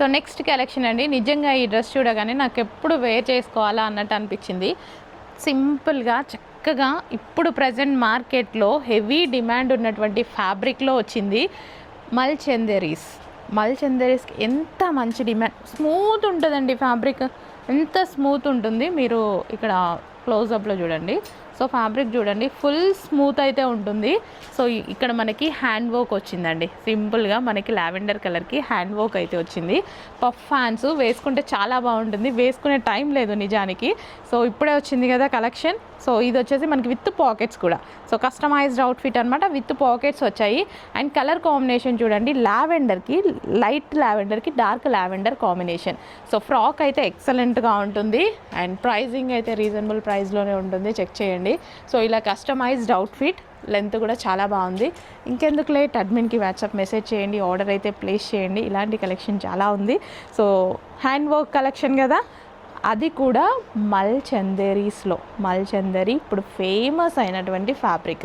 So next collection అండి. నిజంగా ఈ డ్రెస్ చూడగానే నాకు ఎప్పుడు వేర్ చేసుకోవాలా అన్నట్టు అనిపించింది. సింపుల్గా చక్కగా ఇప్పుడు ప్రజెంట్ మార్కెట్లో హెవీ డిమాండ్ ఉన్నటువంటి ఫ్యాబ్రిక్లో వచ్చింది. మల్చందరీస్కి ఎంత మంచి డిమాండ్. స్మూత్ ఉంటుందండి ఫ్యాబ్రిక్, ఎంత స్మూత్ ఉంటుంది. మీరు ఇక్కడ క్లోజప్లో చూడండి. సో ఫ్యాబ్రిక్ చూడండి, ఫుల్ స్మూత్ అయితే ఉంటుంది. సో ఇక్కడ మనకి హ్యాండ్ వర్క్ వచ్చిందండి. సింపుల్గా మనకి లావెండర్ కలర్కి హ్యాండ్ వర్క్ అయితే వచ్చింది. పఫ్ హ్యాండ్స్ వేసుకుంటే చాలా బాగుంటుంది. వేసుకునే టైం లేదు నిజానికి. సో ఇప్పుడే వచ్చింది కదా కలెక్షన్. సో ఇది వచ్చేసి మనకి విత్ పాకెట్స్ కూడా. సో కస్టమైజ్డ్ అవుట్ఫిట్ అనమాట, విత్ పాకెట్స్ వచ్చాయి. అండ్ కలర్ కాంబినేషన్ చూడండి, లావెండర్కి లైట్ లావెండర్కి dark lavender combination. So frock అయితే ఎక్సలెంట్గా ఉంటుంది. అండ్ ప్రైజింగ్ అయితే రీజనబుల్ ప్రైస్లోనే ఉంటుంది, చెక్ చేయండి. సో ఇలా కస్టమైజ్డ్ అవుట్ఫిట్, లెంత్ కూడా చాలా బాగుంది. ఇంకెందుకు లేట్, అడ్మిన్కి వాట్సాప్ మెసేజ్ చేయండి, ఆర్డర్ అయితే ప్లేస్ చేయండి. ఇలాంటి కలెక్షన్ చాలా ఉంది. సో హ్యాండ్ వర్క్ కలెక్షన్ కదా, అది కూడా మల్చందరీ ఇప్పుడు ఫేమస్ అయినటువంటి ఫ్యాబ్రిక్.